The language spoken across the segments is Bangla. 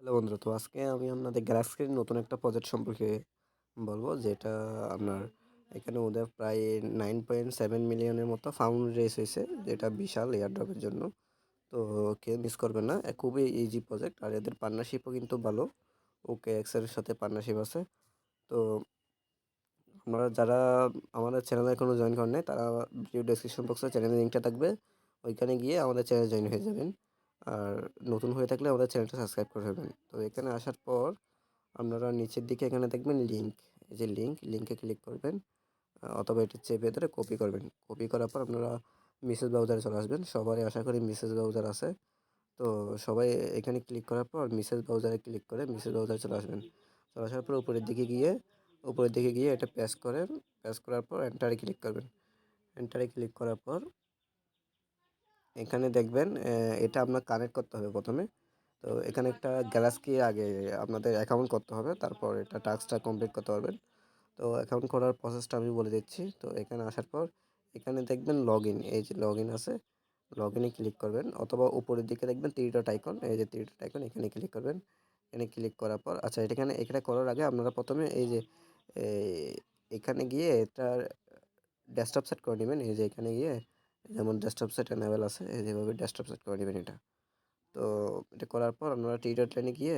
হ্যালো বন্ধুরা, তো আজকে আমি আপনাদের গ্রাফিক্সের নতুন একটা প্রজেক্ট সম্পর্কে বলবো, যেটা আপনার এখানে ওদের প্রায় 9.7 মিলিয়নের মতো ফাউন্ড রেস হয়েছে, যেটা বিশাল এয়ারড্রপের জন্য। তো কেউ মিস করবেন না, খুবই ইজি প্রজেক্ট। আর এদের পার্টনারশিপও কিন্তু ভালো, ওকে এক্সের সাথে পার্টনারশিপ আছে। তো আমরা যারা আমাদের চ্যানেলে এখনও জয়েন করেন নাই, তারা ভিডিও ডেসক্রিপশন বক্সে চ্যানেলের লিঙ্কটা থাকবে, ওইখানে গিয়ে আমাদের চ্যানেল জয়েন হয়ে যাবেন। আর নতুন হয়ে থাকলে আমাদের চ্যানেলটা সাবস্ক্রাইব করে দেবেন। তো এখানে আসার পর আপনারা নিচের দিকে এখানে দেখবেন লিঙ্ক, এই যে লিঙ্কে ক্লিক করবেন, অথবা এটা চেপে ধরে কপি করবেন। কপি করার পর আপনারা মেসেজ ব্রাউজারে চলে আসবেন। সবারই আশা করি মেসেজ ব্রাউজার আছে। তো সবাই এখানে ক্লিক করার পর মেসেজ ব্রাউজারে ক্লিক করে মেসেজ ব্রাউজারে চলে আসবেন। চলে আসার পর উপরের দিকে গিয়ে এটা প্রেস করেন। প্রেস করার পর এন্টারে ক্লিক করবেন। এন্টারে ক্লিক করার পর এখানে দেখবেন এটা আপনার কানেক্ট করতে হবে প্রথমে। তো এখানে একটা গ্যালাক্সি আগে আপনাদের অ্যাকাউন্ট করতে হবে, তারপর এটা টাস্কটা কমপ্লিট করতে পারবেন। তো অ্যাকাউন্ট করার প্রসেসটা আমি বলে দিচ্ছি। তো এখানে আসার পর এখানে দেখবেন লগ ইন, এই যে লগ ইন আছে, লগ ইনে ক্লিক করবেন, অথবা উপরের দিকে দেখবেন থ্রি ডট আইকন, এই যে থ্রি ডট আইকন, এখানে ক্লিক করবেন। এখানে ক্লিক করার পর আচ্ছা, এখানে করার আগে আপনারা প্রথমে এই যে এখানে গিয়ে এটার ডেস্কটপ সেট করে নেবেন। এই যে এখানে গিয়ে যেমন ডেস্কটপ সেট অ্যানেবেল আছে, এই যেভাবে ডেস্কটপ সেট করে নেবেন এটা। তো এটা করার পর আপনারা টি ডট লাইনে গিয়ে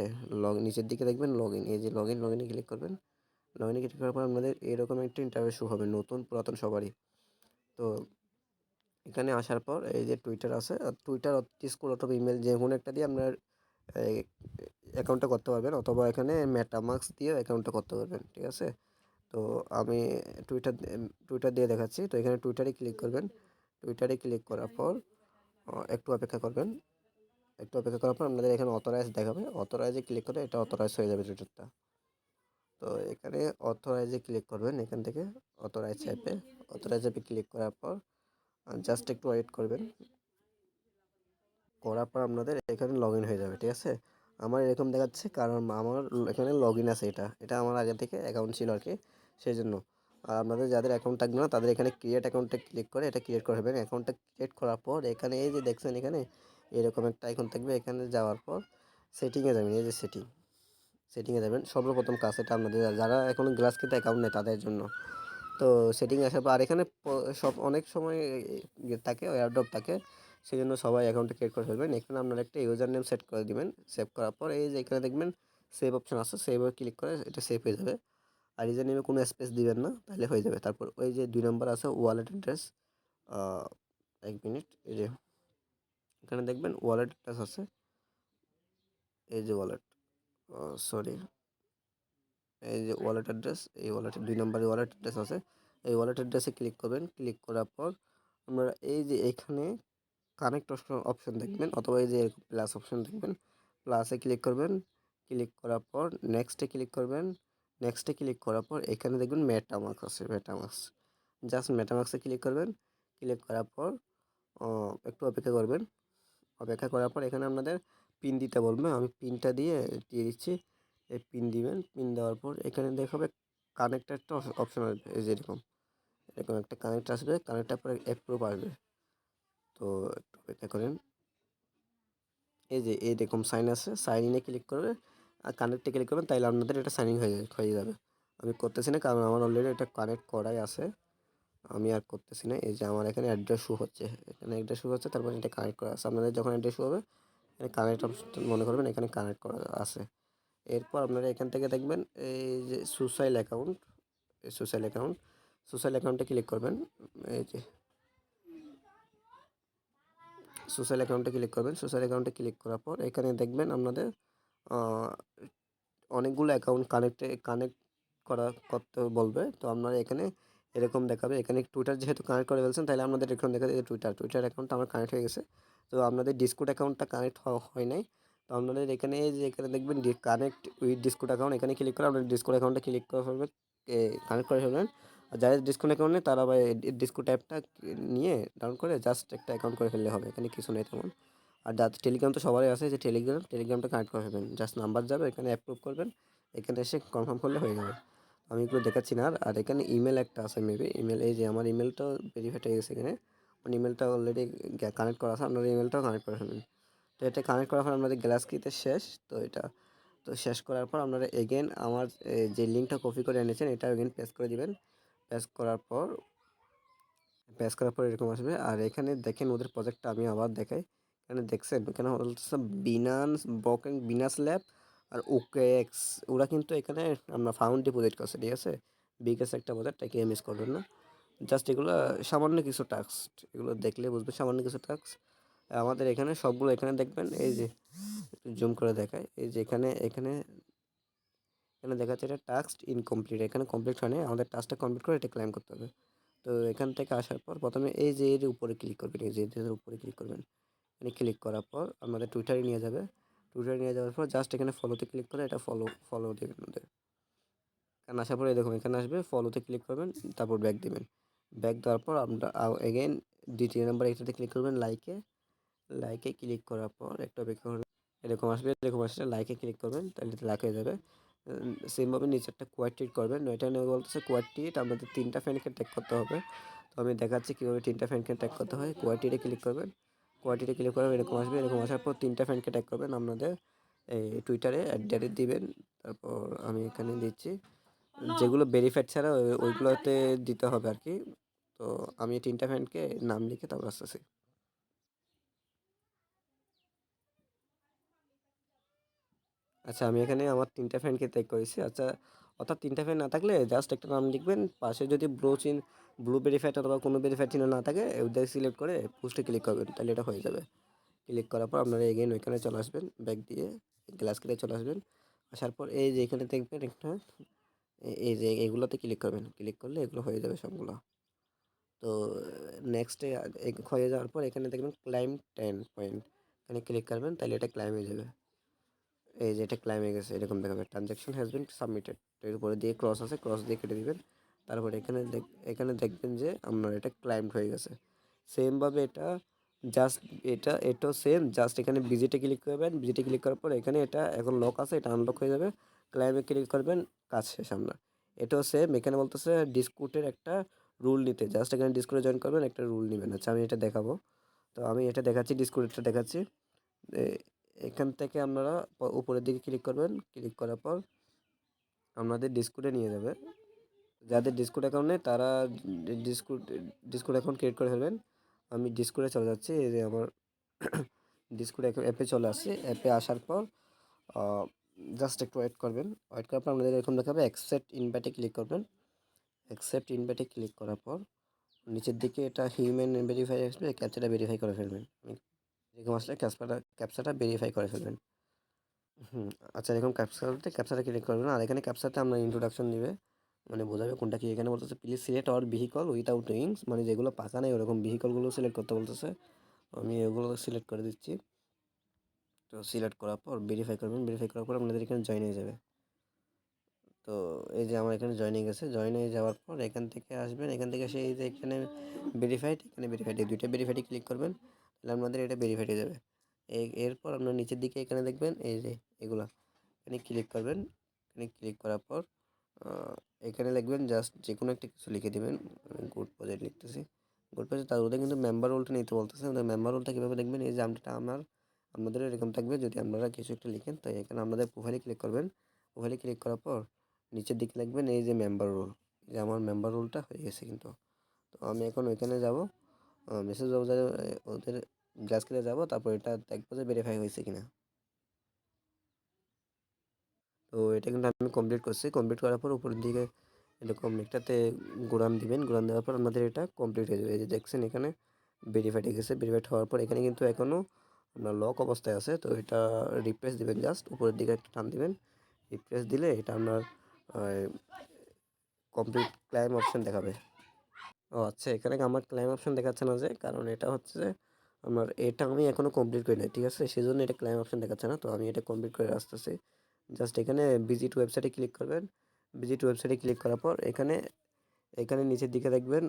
নিচের দিকে দেখবেন লগ ইন, এই যে লগ ইনে ক্লিক করবেন। লগ ইনে ক্লিক করার পর আপনাদের এরকম একটা ইন্টারফেস শো হবে, নতুন পুরাতন সবারই। তো এখানে আসার পর এই যে টুইটার আছে, টুইটার ডিসকর্ড অথবা ইমেল যে কোনো একটা দিয়ে আপনার অ্যাকাউন্টটা করতে পারবেন, অথবা এখানে মেটামাস্ক দিয়ে অ্যাকাউন্টটা করতে পারবেন, ঠিক আছে। তো আমি টুইটার টুইটার দিয়ে দেখাচ্ছি। তো এখানে টুইটারে ক্লিক করবেন। টুইটারে ক্লিক করার পর একটু অপেক্ষা করবেন। একটু অপেক্ষা করার পর আপনাদের এখানে অথরাইজ দেখাবে, অথরাইজে ক্লিক করে এটা অথরাইজ হয়ে যাবে টুইটারটা। তো এখানে অথরাইজে ক্লিক করবেন, এখান থেকে অথরাইজ অ্যাপে ক্লিক করার পর জাস্ট একটু ওয়েট করবেন। করার পর আপনাদের এখানে লগ ইন হয়ে যাবে, ঠিক আছে। আমার এরকম দেখাচ্ছে কারণ আমার এখানে লগ ইন আছে, এটা আমার আগে থেকে অ্যাকাউন্ট ছিল আর কি, সেই জন্য। আর আপনাদের যাদের অ্যাকাউন্ট থাকবে না, তাদের এখানে ক্রিয়েট অ্যাকাউন্টে ক্লিক করে এটা ক্রিয়েট করে নেবেন। অ্যাকাউন্টটা ক্রিয়েট করার পর এখানে এই যে দেখছেন, এখানে এরকম একটা আইকন থাকবে। এখানে যাওয়ার পর সেটিংয়ে যাবেন, এই যে সেটিংয়ে যাবেন। সর্বপ্রথম কাজ এটা আপনাদের যারা এখনও গ্লাস কিতে অ্যাকাউন্ট নেই তাদের জন্য। তো সেটিংয়ে আসার পর আর এখানে সব অনেক সময় থাকে, এয়ারড্রপ থাকে, সেই জন্য সবাই অ্যাকাউন্টটা ক্রিয়েট করে ফেলবেন। এখানে আপনারা একটা ইউজার নেম সেট করে দিবেন। সেভ করার পর এই যে এখানে দেখবেন সেভ অপশন আছে, সেভে ক্লিক করে এটা সেভ হয়ে যাবে। আর ইউজার নেমে কোনো স্পেস দিবেন না, তাহলে হয়ে যাবে। তারপর ওই যে 2 নম্বর আছে ওয়ালেট অ্যাড্রেস, 1 মিনিট, এই যে এখানে দেখবেন ওয়ালেট অ্যাড্রেস আছে, এই যে ওয়ালেট, সরি, এই যে ওয়ালেট অ্যাড্রেস, এই ওয়ালেটের 2 নম্বরে ওয়ালেট অ্যাড্রেস আছে। এই ওয়ালেট অ্যাড্রেসে ক্লিক করবেন। ক্লিক করার পর আপনারা এই যে এখানে কানেক্ট অপশন দেখবেন, অথবা এই যে প্লাস অপশন দেখবেন, প্লাসে ক্লিক করবেন। ক্লিক করার পর নেক্সটে ক্লিক করবেন। নেক্সটে ক্লিক করার পর এখানে দেখবেন মেটামাস্ক আছে, মেটামাস্ক, জাস্ট মেটামাস্কে ক্লিক করবেন। ক্লিক করার পর একটু অপেক্ষা করবেন। অপেক্ষা করার পর এখানে আপনাদের পিন দিতে বলবে, আমি পিনটা দিয়ে দিচ্ছি। এই পিন দিবেন। পিন দেওয়ার পর এখানে দেখাবে কানেক্ট একটা অপশন আসবে, এই যে এরকম এরকম একটা কানেক্ট আসবে। কানেক্টার পরে অ্যাপ্রুভ আসবে। তো একটু অপেক্ষা করেন। এই যে এরকম সাইন আছে, সাইন ইনে ক্লিক করবে আর কানেক্টে ক্লিক করবেন, তাইলে আপনাদের এটা সাইনিং হয়ে যাবে। আমি করতেছি না কারণ আমার অলরেডি এটা কানেক্ট করাই আছে, আমি আর করতেছি না। এই যে আমার এখানে অ্যাড্রেস শো হচ্ছে, এখানে অ্যাড্রেস শো হচ্ছে, তারপর এটা কানেক্ট করা আছে। আপনাদের যখন অ্যাড্রেস শো হবে এখানে কানেক্ট অপশন মনে করবেন, এখানে কানেক্ট করা আছে। এরপর আপনারা এখান থেকে দেখবেন এই যে সোশ্যাল অ্যাকাউন্টে ক্লিক করবেন। এই যে সোশ্যাল অ্যাকাউন্টে ক্লিক করার পর এখানে দেখবেন আপনাদের আহ, অনেকগুলো অ্যাকাউন্ট কানেক্ট করতে বলবে। তো আপনারা এখানে এরকম দেখাবে, এখানে টুইটার যেহেতু কানেক্ট করে ফেলছেন, তাহলে আপনাদের এখানে দেখা যায় টুইটার অ্যাকাউন্টটা আমার কানেক্ট হয়ে গেছে। তো আপনাদের ডিসকর্ড অ্যাকাউন্টটা কানেক্ট হয় নাই। তো আপনাদের এখানে এই যে এখানে দেখবেন কানেক্ট উইথ ডিসকর্ড অ্যাকাউন্ট, এখানে ক্লিক করে আপনাদের ডিসকর্ড অ্যাকাউন্টে ক্লিক করে ফেলবেন, কানেক্ট করে ফেলবেন। আর যাদের ডিসকর্ড অ্যাকাউন্ট নেই তারা বা ডিসকর্ড অ্যাপটা নিয়ে ডাউনলোড করে জাস্ট একটা অ্যাকাউন্ট করে ফেললে হবে, এখানে কিছু নেই তেমন। আর যাদের টেলিগ্রাম তো সবারই আছে, যে টেলিগ্রামটা কানেক্ট করে ফেলবেন, জাস্ট নাম্বার যাবে, এখানে অ্যাপ্রুভ করবেন, এখানে এসে কনফার্ম করলে হয়ে যাবে। আমি এগুলো দেখাচ্ছি না। আর এখানে ইমেল একটা আছে, মেবি ইমেল, এই যে আমার ইমেলটাও ভেরিফাইড হয়ে গেছে এখানে, আমার ইমেলটা অলরেডি কানেক্ট করা আছে, আপনার ইমেলটাও কানেক্ট করে ফেলবেন। তো এটা কানেক্ট করার পর আমাদের গ্লাস কিতে শেষ। তো এটা তো শেষ করার পর আপনারা এগেন আমার যে লিঙ্কটা কপি করে এনেছেন এটা এগেন পেস্ট করে দিবেন। পেস্ট করার পর এরকম আসবে। আর এখানে দেখেন ওদের প্রজেক্টটা আমি আবার দেখাই। এখানে দেখছেন এখানে বলতেছে বিনাস ল্যাব আর ওকেএক্স। ওরা কিন্তু এখানে আমরা ফাউন্ড ডিপোজিট করছে, ঠিক আছে। বিগেস্ট একটা প্রজেক্ট, তাকে মিস করবেন না। জাস্ট এগুলো সামান্য কিছু টাস্ক, এগুলো দেখলে বুঝবে সামান্য কিছু টাস্ক। আমাদের এখানে সবগুলো এখানে দেখবেন, এই যে একটু জুম করে দেখায়, এই যে এখানে এখানে এখানে দেখা যাচ্ছে এটা টাস্ক ইনকমপ্লিট, এখানে কমপ্লিট হয়নি। আমাদের টাস্কটা কমপ্লিট করে এটা ক্লেম করতে হবে। তো এখান থেকে আসার পর প্রথমে এই যে এর উপরে ক্লিক করবেন, এই যে এর উপরে ক্লিক করবেন। এখানে ক্লিক করার পর আমাদের টুইটারে নিয়ে যাবে। টুইটারে নিয়ে যাওয়ার পর জাস্ট এখানে ফলোতে ক্লিক করে এটা ফলো দেবেন ওদের। এখানে আসার পরে দেখুন এখানে আসবে, ফলোতে ক্লিক করবেন, তারপর ব্যাক দিবেন। ব্যাক দেওয়ার পর আমরা এগেইন দ্বিতীয় নাম্বার এটাতে ক্লিক করবেন, লাইকে ক্লিক করার পর একটা অপেক্ষা করবেন। এরকম আসবে, এরকম আসলে লাইকে ক্লিক করবেন, তাহলে লাইক হয়ে যাবে। সেমভাবে নিচে একটা কোয়ার্টিট করবেন। এটা নিয়ে বলতেছে কোয়ার্টিট আমাদের 3টা ফ্যানকে ট্যাগ করতে হবে। তো আমি দেখাচ্ছি কীভাবে 3টা ফ্যানকে ট্যাগ করতে হয়। কোয়ার্টিটে ক্লিক করবেন, কোয়ার্টিটে ক্লিক করবেন, এরকম আসবে। এরকম আসার পর 3টা ফ্যানকে ট্যাগ করবেন আপনাদের এই টুইটারে অ্যাট দিবেন। তারপর আমি এখানে দিচ্ছি যেগুলো ভেরিফাইড ছাড়া ওইগুলোতে দিতে হবে আর কি। তো আমি 3টা ফ্যানকে নাম লিখে তারপর আসতেছি। আচ্ছা, আমি এখানে আমার 3টা ফ্রেন্ডকে ট্যাগ করেছি। আচ্ছা, অর্থাৎ 3টা ফ্রেন্ড না থাকলে জাস্ট একটা নাম লিখবেন, পাশে যদি ব্লু ভেরিফাইড অথবা কোনো ভেরিফাইড চিহ্ন না থাকে ওদের সিলেক্ট করে পোস্টে ক্লিক করবেন, তাহলে এটা হয়ে যাবে। ক্লিক করার পর আপনারা এগেইন ওইখানে চলে আসবেন, ব্যাক দিয়ে গ্লাস কেটে চলে আসবেন। আসার পর এই যে এখানে দেখবেন একটা এই যে এগুলোতে ক্লিক করবেন, ক্লিক করলে এগুলো হয়ে যাবে সবগুলো। তো নেক্সটে হয়ে যাওয়ার পর এখানে দেখবেন ক্লাইম 10 পয়েন্ট, এখানে ক্লিক করবেন, তাহলে এটা ক্লাইম হয়ে যাবে। এই যে এটা ক্লাইম হয়ে গেছে এরকম দেখাবে, ট্রানজ্যাকশন হ্যাজ বিন সাবমিটেড। এর উপরে দিয়ে ক্রস আছে, ক্রস দিয়ে কেটে দিবেন। তারপরে এখানে দেখবেন যে আপনার এটা ক্লাইমড হয়ে গেছে। সেমভাবে এটাও সেম, জাস্ট এখানে ভিজিটে ক্লিক করবেন। ভিজিটে ক্লিক করার পর এখানে এটা এখন লক আছে, এটা আনলক হয়ে যাবে। ক্লাইমে ক্লিক করবেন, কাজ শেষ আপনার। এটাও সেম, এখানে বলতেছে ডিসকুটের একটা রুল নিতে, জাস্ট এখানে ডিসকুটে জয়েন করবেন, একটা রুল নেবেন। আচ্ছা, আমি এটা দেখাবো। তো আমি এটা দেখাচ্ছি, ডিসকুটটা দেখাচ্ছি। এখান থেকে আপনারা উপরের দিকে ক্লিক করবেন, ক্লিক করার পর আপনাদের ডিসকোডে নিয়ে যাবে। যাদের ডিসকোড অ্যাকাউন্ট নেই তারা ডিসকোড ডিসকোড অ্যাকাউন্ট ক্রিয়েট করে ফেলবেন। আমি ডিসকোডে চলে যাচ্ছি, এই যে আমার ডিসকোড অ্যাপে চলে আসছে। অ্যাপে আসার পর জাস্ট একটু ওয়েট করবেন। ওয়েট করার পর আপনাদের এরকম দেখাবে, অ্যাকসেপ্ট ইনভাইটে ক্লিক করবেন। অ্যাকসেপ্ট ইনভাইটে ক্লিক করার পর নিচের দিকে এটা হিউম্যান ভেরিফাই আসবে, ক্যাপচাটা ভেরিফাই করে ফেলবেন। এরকম আসলে ক্যাপচাটা ভেরিফাই করে ফেলবেন। হুম, আচ্ছা, এরকম ক্যাপচাটা ক্লিক করবেন। আর এখানে ক্যাপচাতে আমরা ইন্ট্রোডাকশন দিবে, মানে বোঝাবে কোনটা কি। এখানে বলতেছে please select our vehicle without wings, মানে যেগুলো পাকা নেই ওরকম ভেহিকলগুলো সিলেক্ট করতে বলতেছে। আমি এগুলো সিলেক্ট করে দিচ্ছি। তো সিলেক্ট করার পর ভেরিফাই করবেন, ভেরিফাই করার পর আপনাদের এখানে জয়েন হয়ে যাবে। তো এই যে আমার এখানে জয়েন হয়ে গেছে। জয়েন হয়ে যাওয়ার পর এখান থেকে আসবেন, এখান থেকে সেই যে এখানে ভেরিফাইড, এই দুইটা ভেরিফাইডে ক্লিক করবেন, তাহলে আপনাদের এটা ভেরিফাইড হয়ে যাবে। এরপর আপনার নিচের দিকে এখানে দেখবেন এই যে এগুলা, এখানে ক্লিক করবেন। এখানে ক্লিক করার পর এখানে লিখবেন জাস্ট যে কোনো একটা কিছু লিখে দেবেন। আমি গুড প্রজেক্ট লিখতেছি, গুড প্রজেক্ট। তার মধ্যে কিন্তু মেম্বার রোলটা নিতে বলতেছে। মেম্বার রোলটা কীভাবে দেখবেন, এই যে আমটা আপনাদের এরকম থাকবে যদি আপনারা কিছু একটা লিখেন। তো এখানে আপনাদের প্রোফাইলে ক্লিক করবেন। প্রোফাইলে ক্লিক করার পর নিচের দিকে লিখবেন এই যে মেম্বার রোল, যে আমার মেম্বার রোলটা হয়ে গেছে কিন্তু। তো আমি এখন ওইখানে যাব, মেসেজ ওদের গ্লাস কেটে যাবো, তারপর এটা দেখবো যে ভেরিফাই হয়েছে কিনা। তো এটা কিন্তু আমি কমপ্লিট করছি। কমপ্লিট করার পর উপরের দিকে এরকম একটাতে ঘুরান দিবেন। ঘুরান দেওয়ার পর আমাদের এটা কমপ্লিট হয়ে যাবে। এই যে দেখছেন এখানে ভেরিফাইড হয়ে গেছে। ভেরিফাইড হওয়ার পর এখানে কিন্তু এখনও আপনার লক অবস্থায় আছে। তো এটা রিপ্লেস দিবেন, জাস্ট উপরের দিকে একটা টান দিবেন। রিপ্লেস দিলে এটা আপনার কমপ্লিট ক্লাইম অপশন দেখাবে। ও আচ্ছা, এখানে আমার ক্লাইম অপশন দেখাচ্ছে না, যে কারণ এটা হচ্ছে যে আমার এটা আমি এখনও কমপ্লিট করি না, ঠিক আছে। সেজন্য এটা ক্লাইম অপশন দেখাচ্ছে না। তো আমি এটা কমপ্লিট করে আসতেছি। জাস্ট এখানে ভিজিট ওয়েবসাইটে ক্লিক করবেন। ভিজিট ওয়েবসাইটে ক্লিক করার পর এখানে এখানে নিচের দিকে দেখবেন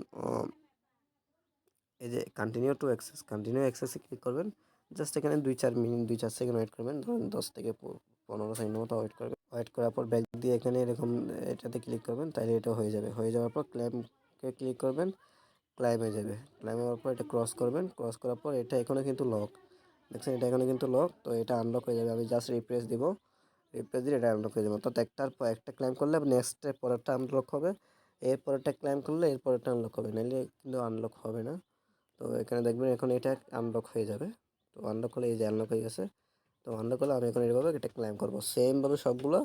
এই যে কন্টিনিউ অ্যাক্সেসে ক্লিক করবেন। জাস্ট এখানে 2-4 মিনিট 2-4 সেকেন্ড ওয়েট করবেন, ধরুন 10 থেকে 15 সেকেন্ড মতো ওয়েট করবেন। ওয়েট করার পর ব্যাক দিয়ে এখানে এরকম এটাতে ক্লিক করবেন, তাহলে এটা হয়ে যাবে। হয়ে যাওয়ার পর ক্লেমকে ক্লিক করবেন, ক্লাইম হয়ে যাবে। ক্লাইম হওয়ার পর এটা ক্রস করবেন। ক্রস করার পর এটা এখনও কিন্তু লক, দেখছেন এটা এখনও কিন্তু লক। তো এটা আনলক হয়ে যাবে। আমি জাস্ট রিপ্রেস দিব, রিপ্লাই দিলে এটা আনলক হয়ে যাবে। অর্থাৎ একটার পর একটা ক্লাইম করলে নেক্সট এর পরেরটা আনলক হবে, এর পরেরটা ক্লাইম করলে এর পরেরটা আনলক হবে, নাহলে কিন্তু আনলক হবে না। তো এখানে দেখবেন এখন এটা আনলক হয়ে যাবে। তো আনলক হলে এই যে আনলক হয়ে গেছে। তো আনলক করলে আমি এখন এইভাবে এটা ক্লাইম করবো সেমভাবে সবগুলো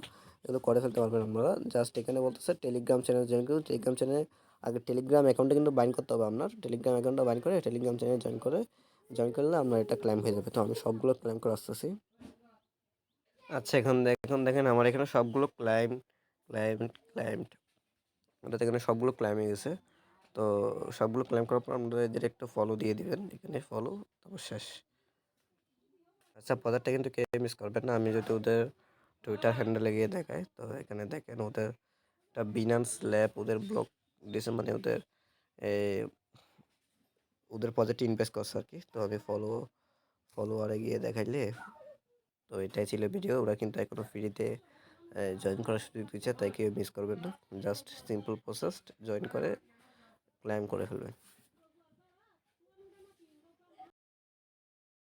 এগুলো করে ফেলতে পারবেন আপনারা। জাস্ট এখানে বলতেছে টেলিগ্রাম চ্যানেল জয়েন করুন। টেলিগ্রাম চ্যানেলে আগে টেলিগ্রাম অ্যাকাউন্টে কিন্তু বাইন্ড করতে হবে আপনার। টেলিগ্রাম অ্যাকাউন্টটা বাইন্ড করে টেলিগ্রাম চ্যানেলে জয়েন করলে আপনার এটা ক্লাইম হয়ে যাবে। তো আমি সবগুলো ক্লাইম করে আসতেছি। আচ্ছা, এখন দেখেন আমার এখানে সবগুলো ক্লাইম ক্লাইমড অর্থাৎ এখানে সবগুলো ক্লাইম হয়ে গেছে। তো সবগুলো ক্লাইম করার পর আপনারা এদের একটু ফলো দিয়ে দিবেন, এখানে ফলো, তারপর শেষ। আচ্ছা, পরেরটা কিন্তু কে মিস করবেন না। আমি যদি ওদের টুইটার হ্যান্ডেলে গিয়ে দেখাই, তো এখানে দেখেন ওদের একটা বিনান্স ল্যাব ওদের ব্লক দিয়েছে, মানে এই ওদের প্রজেক্টে ইনভেস্ট করছে আর কি। তো আমি ফলোয়ারে গিয়ে দেখাইলে, তো এটাই ছিল ভিডিও। ওরা কিন্তু এখনও ফ্রিতে জয়েন করার সুযোগ দিচ্ছে, তাই কেউ মিস করবেন না। জাস্ট সিম্পল প্রসেস, জয়েন করে ক্লাইম করে ফেলবেন।